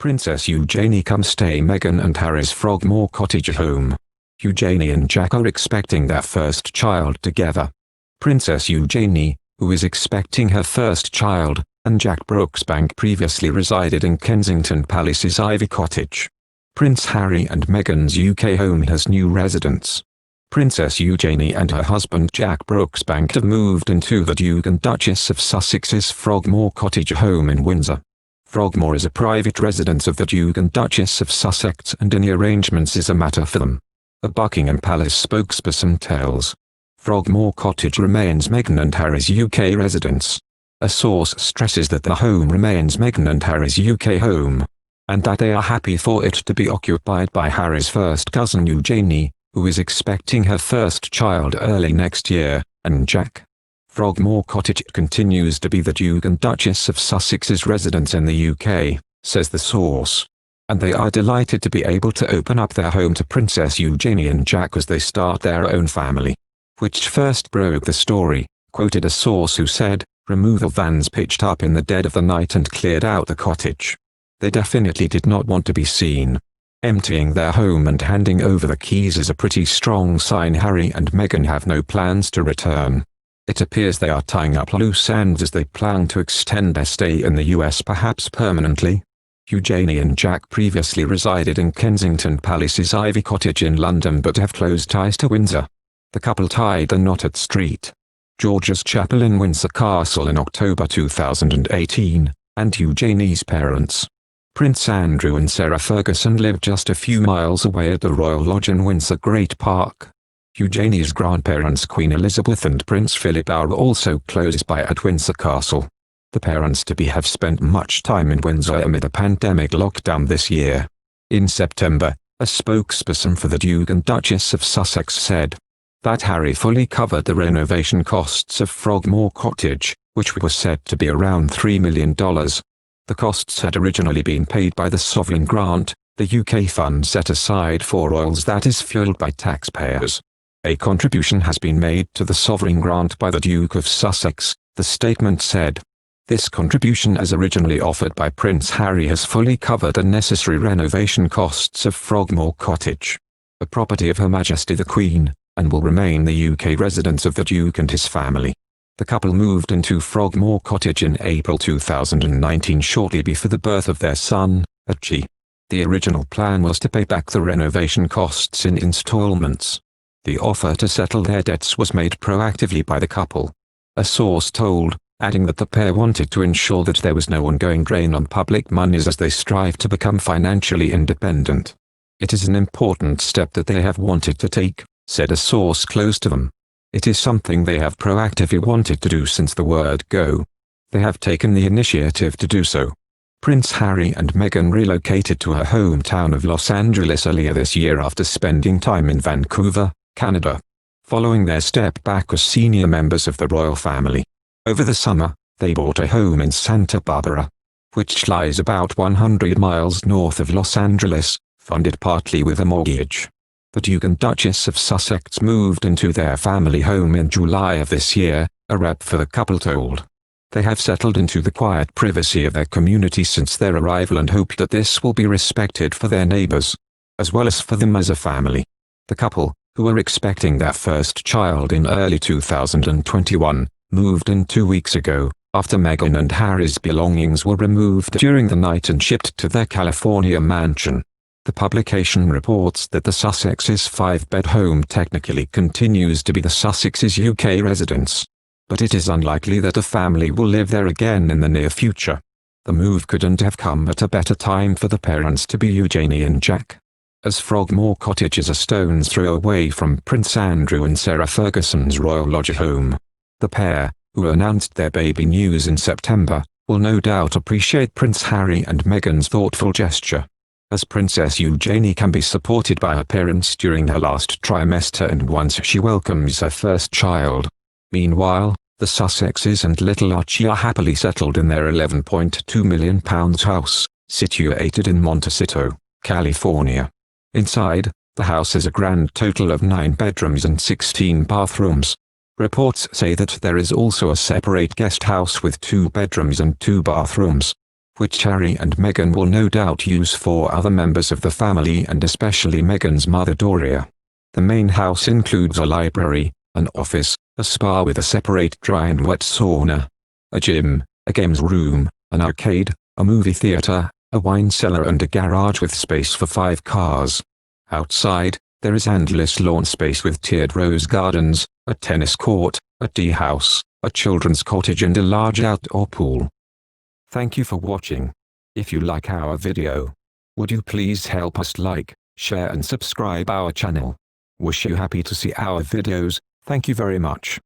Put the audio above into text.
Princess Eugenie come stay Meghan and Harry's Frogmore Cottage home. Eugenie and Jack are expecting their first child together. Princess Eugenie, who is expecting her first child, and Jack Brooksbank previously resided in Kensington Palace's Ivy Cottage. Prince Harry and Meghan's UK home has new residents. Princess Eugenie and her husband Jack Brooksbank have moved into the Duke and Duchess of Sussex's Frogmore Cottage home in Windsor. Frogmore is a private residence of the Duke and Duchess of Sussex, and any arrangements is a matter for them. A Buckingham Palace spokesperson tells. Frogmore Cottage remains Meghan and Harry's UK residence. A source stresses that the home remains Meghan and Harry's UK home, and that they are happy for it to be occupied by Harry's first cousin Eugenie, who is expecting her first child early next year, and Jack. Frogmore Cottage continues to be the Duke and Duchess of Sussex's residence in the UK, says the source. And they are delighted to be able to open up their home to Princess Eugenie and Jack as they start their own family. Which first broke the story, quoted a source who said, removal vans pitched up in the dead of the night and cleared out the cottage. They definitely did not want to be seen. Emptying their home and handing over the keys is a pretty strong sign Harry and Meghan have no plans to return. It appears they are tying up loose ends as they plan to extend their stay in the US perhaps permanently. Eugenie and Jack previously resided in Kensington Palace's Ivy Cottage in London but have close ties to Windsor. The couple tied the knot at St. George's Chapel in Windsor Castle in October 2018, and Eugenie's parents, Prince Andrew and Sarah Ferguson, live just a few miles away at the Royal Lodge in Windsor Great Park. Eugenie's grandparents Queen Elizabeth and Prince Philip are also close by at Windsor Castle. The parents-to-be have spent much time in Windsor amid a pandemic lockdown this year. In September, a spokesperson for the Duke and Duchess of Sussex said that Harry fully covered the renovation costs of Frogmore Cottage, which was said to be around $3 million. The costs had originally been paid by the Sovereign Grant, the UK fund set aside for royals that is fueled by taxpayers. A contribution has been made to the Sovereign Grant by the Duke of Sussex, the statement said. This contribution, as originally offered by Prince Harry, has fully covered the necessary renovation costs of Frogmore Cottage, a property of Her Majesty the Queen, and will remain the UK residence of the Duke and his family. The couple moved into Frogmore Cottage in April 2019, shortly before the birth of their son, Eugenie. The original plan was to pay back the renovation costs in installments. The offer to settle their debts was made proactively by the couple. A source told, adding that the pair wanted to ensure that there was no ongoing drain on public monies as they strive to become financially independent. It is an important step that they have wanted to take, said a source close to them. It is something they have proactively wanted to do since the word go. They have taken the initiative to do so. Prince Harry and Meghan relocated to her hometown of Los Angeles earlier this year after spending time in Vancouver, Canada, following their step back as senior members of the royal family. Over the summer, they bought a home in Santa Barbara, which lies about 100 miles north of Los Angeles, funded partly with a mortgage. The Duke and Duchess of Sussex moved into their family home in July of this year, a rep for the couple told. They have settled into the quiet privacy of their community since their arrival and hope that this will be respected for their neighbors, as well as for them as a family. The couple, who are expecting their first child in early 2021, moved in 2 weeks ago, after Meghan and Harry's belongings were removed during the night and shipped to their California mansion. The publication reports that the Sussex's 5-bed home technically continues to be the Sussex's UK residence, but it is unlikely that the family will live there again in the near future. The move couldn't have come at a better time for the parents to be Eugenie and Jack, as Frogmore Cottage is a stone's throw away from Prince Andrew and Sarah Ferguson's Royal Lodge home. The pair, who announced their baby news in September, will no doubt appreciate Prince Harry and Meghan's thoughtful gesture, as Princess Eugenie can be supported by her parents during her last trimester and once she welcomes her first child. Meanwhile, the Sussexes and little Archie are happily settled in their £11.2 million house, situated in Montecito, California. Inside, the house has a grand total of 9 bedrooms and 16 bathrooms. Reports say that there is also a separate guest house with 2 bedrooms and 2 bathrooms. which Harry and Meghan will no doubt use for other members of the family and especially Meghan's mother Doria. The main house includes a library, an office, a spa with a separate dry and wet sauna, a gym, a games room, an arcade, a movie theater, a wine cellar and a garage with space for 5 cars. Outside, there is endless lawn space with tiered rose gardens, a tennis court, a tea house, a children's cottage and a large outdoor pool. Thank you for watching. If you like our video, would you please help us like, share and subscribe our channel. Wish you happy to see our videos. Thank you very much.